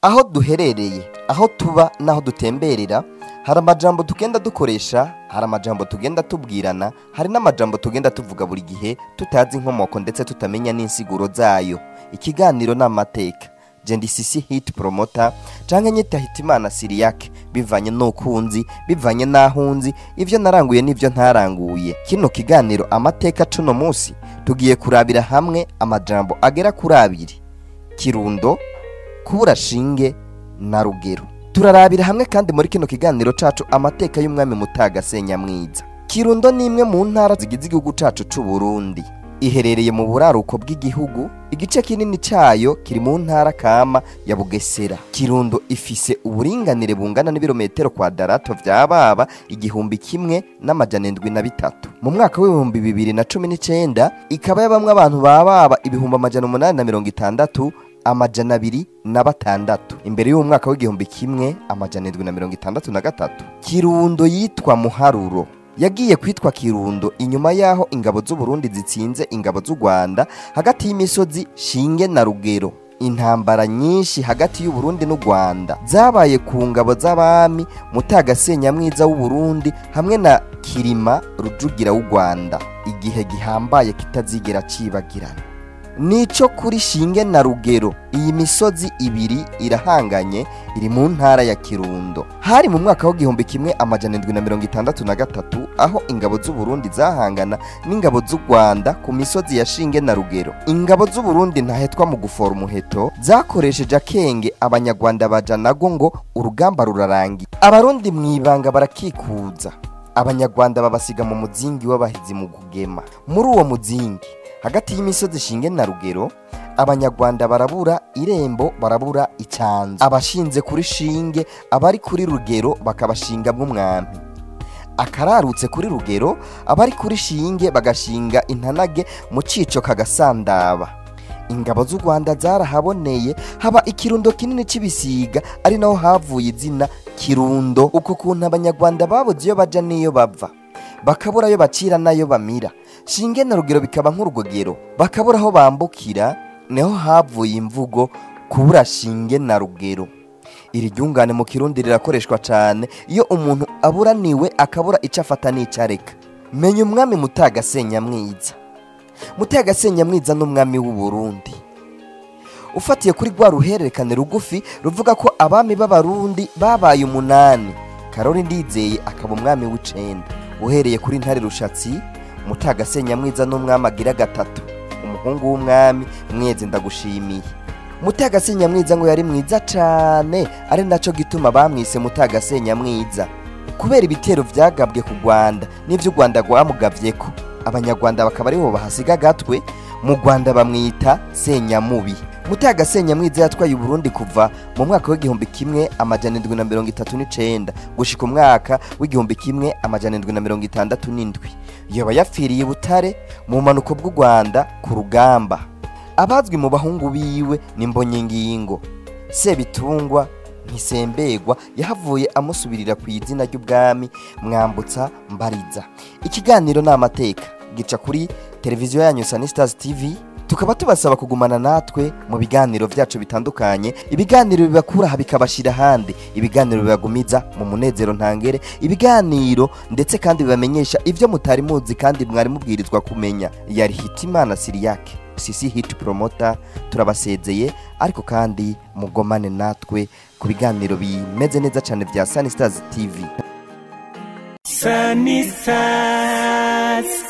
aho duherereye, aho tuba naho dutemberera, hari amajambo tugenda dukoresha, hari amajambo tugenda tubwirana, hari n'amajambo tugenda tuvuga buri gihe tutazi inkomoko ndetse tutamenya n'insiguro zayo. Ikiganiro n'amateka. Jendi Sisi Hit Promoter canke nyita Hitimana Siriake, bivanye n'ukunzi, bivanye n'ahunzi, ivyo naranguye n'ivyo ntaranguye. Kino kiganiro amateka cuno musi tugiye kurabira hamwe amajambo agera kuri 2: Kirundo, Kuburashinge na Rugero. Turarabira hamwe kandi muri kino kiganiro cacu amateka y'umwami Mutaga Senyamwiza. Kirundo ni imwe mu ntara zigize igihugu cacu c'u Burundi. Iherereye mu buraruko bw'igihugu, igice kinini cayo kiri mu ntara kama ya Bugesera. Kirundo ifise uburinganire bungana n'ibirometero kwadarato vyababa 1,173. Mu mwaka w'ibihumbi 2019 ikaba yabamwe abantu bababa 860 amajana 206. Imbere y'uwo mwaka w'igihumbi 1763 Kirundo yitwa Muharuro. Yagiye kwitwa Kirundo inyuma yaho ingabo z'u Burundi zitsinze ingabo z'u Rwanda hagati y'imisozi Shinge na Rugero. Intambara nyinshi hagati y'u Burundi n'u Rwanda zabaye ku ngabo z'abami Mutaga Senyamwiza w'u Burundi hamwe na Kirima Rujugira w'u Rwanda. Igihe gihambaye kitazigera cibagirana nico kuri Shinge na Rugero. Iyi misozi ibiri irahanganye, iri mu ntara ya Kirundo. Hari mu mwaka w'igihumbi 1763 aho ingabo z'u Burundi zahangana n'ingabo z'u Rwanda ku misozi ya Shinge na Rugero. Ingabo z'u Burundi ntahetwa mu gufora umuheto zakoresheje akenge, abanyarwanda baja nago ngo urugamba rurarangiye. Abarundi mwibanga barakikuza, abanyarwanda babasiga mu muzingi w'abahizi mu kugema. Muri uwo muzingi hagati y'imisozi Shinge na Rugero, abanyarwanda barabura irembo, barabura icanzu. Abashinze kuri Shinge, abari kuri Rugero bakabashinga bw'umwami. Akararutse kuri Rugero, abari kuri Shinge bagashinga intanage mu cico kagasandaba. Ingabo z'u Rwanda zarahaboneye, haba ikirundo kinini c'ibisiga, ari naho havuye izina Kirundo. Uko kuntu abanyarwanda babuze iyo baja n'iyo bava, bakabura ayo bacira nayo bamira. Shinge na Rugero bikaba nk'urugogero, bakabura aho bambukira, neho havuye imvugo Kuburashinge na Rugero. Iri ryungane mu Kirundi rirakoreshwa cyane iyo umuntu aburaniwe akabura ico afata n'ico areka. Menya umwami Mutaga Senyamwiza. Mutaga Senyamwiza n'umwami w'u Burundi. Ufatiye kuri rwa ruhererekane rugufi ruvuga ko abami b'abarundi babaye 8, Karori Ndizeye akaba umwami w'9. Uhereye kuri Ntare Rushatsi, Mutaga Senyamwiza n'umwami agira 3, umuhungu w'umwami Mwezi Ndagushimiye. Mutaga Senyamwiza ngo yari mwiza cane, ari naco gituma bamwise Mutaga Senyamwiza. Kubera ibitero vyagabwe ku Rwanda n'ivyo u Rwanda rwamugavyeko, abanyarwanda bakaba ariho bahasiga gatwe, mu Rwanda bamwita Senyamubi. Mutaga Senyamwiza yatwaye Burundi kuva mu mwaka w'igihumbi 1739 gushika umwaka w'igihumbi 1767. Yoba yapfiriye Butare mu manuko bw'u Rwanda ku rugamba. Abazwi mu bahungu biwe ni Mbonyingingo, Sebitungwa, Ntisembegwa yahavuye amusubirira ku izina ry'ubwami Mwambutsa Mbariza. Ikiganiro n'amateka gica kuri televiziyo yanyu Sunny Stars TV. Tukaba tubasaba kugumana natwe mu biganiro vyacu bitandukanye, ibiganiro bibakura bikabashira handi, ibiganiro bibagumiza mu munezero ntangere, ibiganiro ndetse kandi bibamenyesha ivyo mutari muzi kandi mwari mubwirizwa kumenya. Yari Hitimana Siriake, Sisi Hit Promoter. Turabasezeye ariko kandi mugomane natwe ku biganiro bimeze neza cyane vya Sunny Stars TV. Sunny Stars.